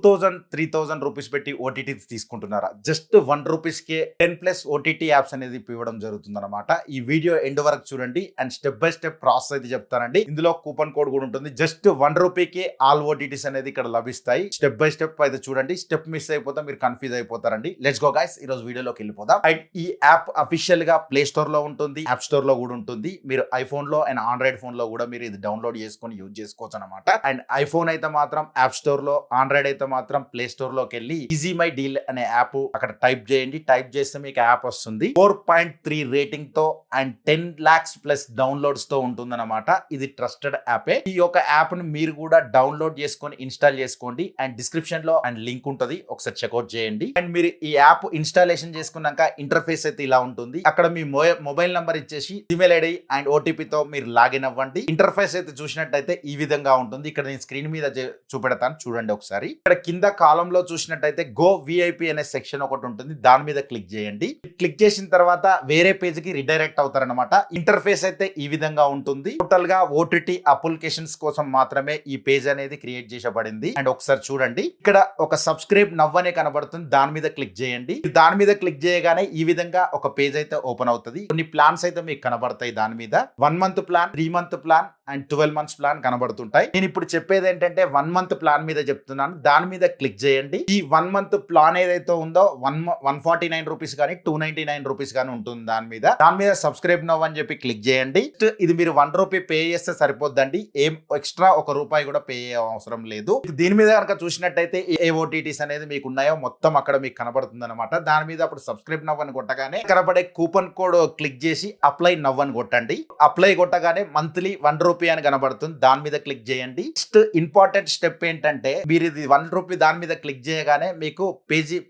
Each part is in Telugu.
2000-3000 రూపీస్ పెట్టి ఓటీటీ తీసుకుంటున్నారా? జస్ట్ 1 రూపీస్కే 10+ ఓటీటీ యాప్స్ అనేది ఇవ్వడం జరుగుతుంది అనమాట. ఈ వీడియో ఎండ్ వరకు చూడండి and step by step process అయితే చెప్తానండి. ఇందులో కూపన్ కోడ్ కూడా ఉంటుంది. జస్ట్ 1 రూపీకి ఆల్ ఓటీటీస్ అనేది ఇక్కడ లభిస్తాయి. స్టెప్ బై స్టెప్ అయితే చూడండి. స్టెప్ మిస్ అయిపోతే మీరు కన్ఫ్యూజ్ అయిపోతారండి. లెట్స్ గో గైస్, ఈ రోజు వీడియోలోకి వెళ్ళిపోదాం. అండ్ ఈ యాప్ అఫీషియల్ గా ప్లే స్టోర్ లో ఉంటుంది, యాప్ స్టోర్ లో కూడా ఉంటుంది. మీరు ఐఫోన్ లో అండ్ ఆండ్రాయిడ్ ఫోన్ లో కూడా మీరు ఇది డౌన్లోడ్ చేసుకొని యూజ్ చేసుకోవచ్చు అనమాట. అండ్ ఐఫోన్ అయితే మాత్రం యాప్ స్టోర్ లో, ఆండ్రాయిడ్ అయితే మాత్రం ప్లే స్టోర్ లోకి వెళ్ళి ఈజీ మై డీల్ అనే యాప్ అక్కడ టైప్ చేయండి. టైప్ చేస్తే మీకు యాప్ వస్తుంది. 4.3 రేటింగ్ తో అండ్ 10 lakhs ప్లస్ డౌన్లోడ్స్ తో ఉంటుందన్నమాట. ఇది ట్రస్టెడ్ యాప్. ఈ యొక్క యాప్ ను మీరు కూడా డౌన్లోడ్ చేసుకొని ఇన్స్టాల్ చేసుకోండి. అండ్ డిస్క్రిప్షన్ లో అండ్ లింక్ ఉంటుంది, ఒకసారి చెక్అౌట్ చేయండి. అండ్ మీరు ఈ యాప్ ఇన్స్టాలేషన్ చేసుకున్నాక ఇంటర్ఫేస్ అయితే ఇలా ఉంటుంది. అక్కడ మీ మొబైల్ నంబర్ ఇచ్చేసి ఈమెయిల్ ఐడి అండ్ ఓటీపీ తో మీరు లాగిన్ అవ్వండి. ఇంటర్ఫేస్ అయితే చూసినట్టయితే ఈ విధంగా ఉంటుంది. ఇక్కడ నేను స్క్రీన్ మీద చూపెడతాను, చూడండి ఒకసారి. ఇక్కడ కింద కాలం లో చూసినట్టయితే గో విఐపి అనే సెక్షన్ ఒకటి ఉంటుంది. దాని మీద క్లిక్ చేయండి. క్లిక్ చేసిన తర్వాత వేరే పేజ్ కి రిడైరెక్ట్ అవుతారనమాట. ఇంటర్ఫేస్ అయితే ఈ విధంగా ఉంటుంది. టోటల్ గా ఓటీటీ అప్లికేషన్స్ కోసం మాత్రమే ఈ పేజ్ అనేది క్రియేట్ చేసబడింది. అండ్ ఒకసారి చూడండి, ఇక్కడ ఒక సబ్స్క్రైబ్ నవ్ అనే కనబడుతుంది. దాని మీద క్లిక్ చేయండి. దాని మీద క్లిక్ చేయగానే ఈ విధంగా ఒక పేజ్ అయితే ఓపెన్ అవుతుంది. కొన్ని ప్లాన్స్ అయితే మీకు కనబడతాయి. దాని మీద 1 month plan, 3 month plan and 12 months plan కనబడుతుంటాయి. నేను ఇప్పుడు చెప్పేది ఏంటంటే 1 month ప్లాన్ మీద చెప్తున్నాను. దాని మీద క్లిక్ చేయండి. ఈ 1 month ప్లాన్ ఏదైతే ఉందో 149 రూపీస్ కానీ 299 రూపీస్ కానీ ఉంటుంది. దాని మీద సబ్స్క్రైబ్ నవ్ అని చెప్పి క్లిక్ చేయండి. ఇది మీరు 1 రూపీ పే చేస్తే సరిపోద్దండి. ఏం ఎక్స్ట్రా 1 రూపాయి కూడా పే అవసరం లేదు. దీని మీద కనుక చూసినట్టయితే ఏ ఓటీటీస్ అనేది మీకు ఉన్నాయో మొత్తం అక్కడ మీకు కనబడుతుంది అనమాట. దాని మీద అప్పుడు సబ్స్క్రైబ్ నవ్ అని కొట్టగానే కనబడే కూపన్ కోడ్ క్లిక్ చేసి అప్లై నవ్ అని కొట్టండి. అప్లై కొట్టగానే మంత్లీ 1 రూపీ అని కనబడుతుంది. దాని మీద క్లిక్ చేయండి. నెక్స్ట్ ఇంపార్టెంట్ స్టెప్ ఏంటంటే మీరు ఇది 1 రూపీ దాని మీద క్లిక్ చేయగానే మీకు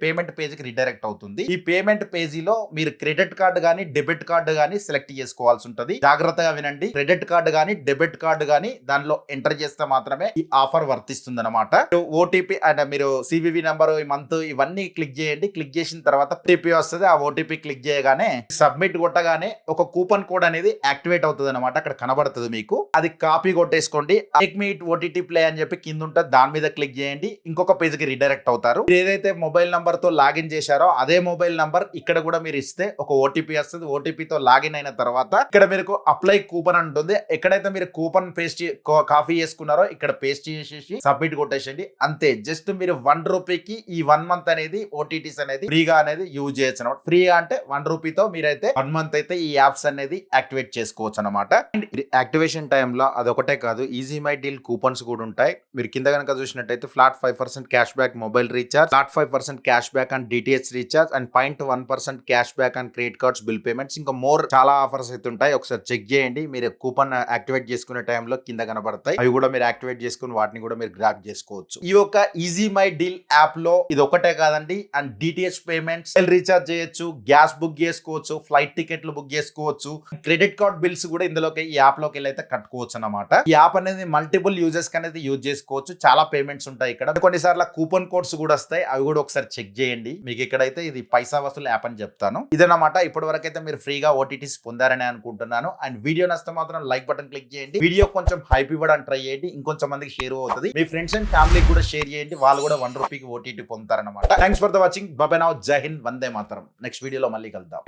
పేమెంట్ పేజీకి రిడైరెక్ట్ అవుతుంది. ఈ పేమెంట్ పేజీలో మీరు క్రెడిట్ కార్డు గానీ డెబిట్ కార్డు గానీ సెలెక్ట్ చేసుకోవాల్సి ఉంటుంది. జాగ్రత్తగా వినండి. క్రెడిట్ కార్డు గానీ డెబిట్ కార్డు గానీ దానిలో ఎంటర్ చేస్తే మాత్రమే ఈ ఆఫర్ వర్తిస్తుంది అనమాట. ఓటీపీ అండ్ మీరు సివివి నెంబర్, ఈ మంత్ ఇవన్నీ క్లిక్ చేయండి. క్లిక్ చేసిన తర్వాత ఓటీపీ వస్తుంది. ఆ ఓటీపీ క్లిక్ చేయగానే సబ్మిట్ కొట్టగానే ఒక కూపన్ కోడ్ అనేది యాక్టివేట్ అవుతుంది అనమాట. అక్కడ కనబడుతుంది మీకు. అది కాపీ కొట్టేసుకోండి. టేక్ మీ ఓటీటీ ప్లే అని చెప్పి కింద ఉంటుంది. దాని మీద క్లిక్ చేయండి. ఇంకొక పేజ్ కి రిడైరెక్ట్ అవుతారు. ఏదైతే మొబైల్ నంబర్ తో లాగిన్ చేశారో అదే మొబైల్ నంబర్ ఇక్కడ కూడా మీరు ఇస్తే ఒక ఓటీపీ వస్తుంది. ఓటీపీతో లాగిన్ అయిన తర్వాత ఇక్కడ మీకు అప్లై కూపన్ ఉంటుంది. ఎక్కడైతే మీరు కూపన్ పేస్ట్ కాపీ చేసుకున్నారో ఇక్కడ పేస్ట్ చేసేసి సబ్మిట్ కొట్టేసండి. అంతే. జస్ట్ మీరు 1 రూపీకి ఈ 1 month అనేది ఓటీటీస్ అనేది ఫ్రీగా అనేది యూజ్ చేయొచ్చు అనమాట. ఫ్రీగా అంటే 1 రూపీతో మీరైతే 1 month అయితే ఈ యాప్స్ అనేది యాక్టివేట్ చేసుకోవచ్చు అనమాట. అండ్ యాక్టివేషన్ టైంలో అదొకటే కాదు, ఈజీ మై డీల్ కూపన్స్ కూడా ఉంటాయి. మీరు కింద కనుక చూసినట్టయితే flat 5% cash back mobile recharge, flat 5% cash back and DTH recharge and 0.1% cash back and credit cards bill payments, ఇంకా మోర్ చాలా ఆఫర్స్ అయితే ఉంటాయి. ఒకసారి చెక్ చేయండి. మీరు కూపన్ యాక్టివేట్ చేసుకునే టైంలో కింద కనబడతాయి. అవి కూడా మీరు యాక్టివేట్ చేసుకుని వాటిని కూడా మీరు గ్రాప్ చేసుకోవచ్చు. ఈ యొక్క ఈజీ మై డీల్ యాప్ లో ఇది ఒకటే కాదండి. అండ్ డిటిహెచ్ పేమెంట్స్, రీఛార్జ్ చేయొచ్చు, గ్యాస్ బుక్ చేసుకోవచ్చు, ఫ్లైట్ టికెట్లు బుక్ చేసుకోవచ్చు, క్రెడిట్ కార్డ్ బిల్స్ కూడా ఇందులోకి ఈ యాప్ లోకి వెళ్ళి అయితే కట్టుకోవచ్చు అనమాట. ఈ యాప్ అనేది మల్టిపుల్ యూజర్స్ అనేది యూజ్ చేసుకోవచ్చు. చాలా పేమెంట్స్ ఉంటాయి ఇక్కడ. కొన్నిసార్లు కూపన్ కోడ్స్ కూడా వస్తాయి. అవి కూడా ఒకసారి చెక్ చేయండి. మీకు ఇక్కడైతే ఇది పైసా వసూలు యాప్ అని చెప్తాను. ఇదన్నమాట. ఇప్పటి వరకు అయితే మీరు ఫ్రీగా ఓటీటీస్ పొందారని అనుకుంటున్నాను. అండ్ వీడియో నచ్చితే మాత్రం లైక్ బటన్ క్లిక్ చేయండి. వీడియో కొంచెం హైప్ ఇవ్వడానికి ట్రై చేయండి. ఇంకొంచెం మందికి షేర్ అవుతుంది. మీ ఫ్రెండ్స్ అండ్ ఫ్యామిలీకి కూడా షేర్ చేయండి. వాళ్ళు కూడా 1 రూపీకి ఓటీటీ పొందుతారనమాట. Thanks for the watching. Bye now. Jai Hind. Vande Mataram. Next వీడియోలో మళ్ళీ కలుద్దాం.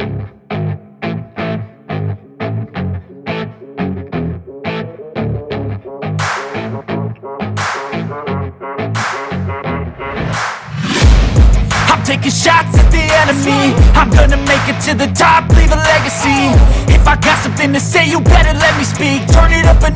Taking shots at the enemy. I'm gonna make it to the top, leave a legacy. If I got something to say, you better let me speak. Turn it up a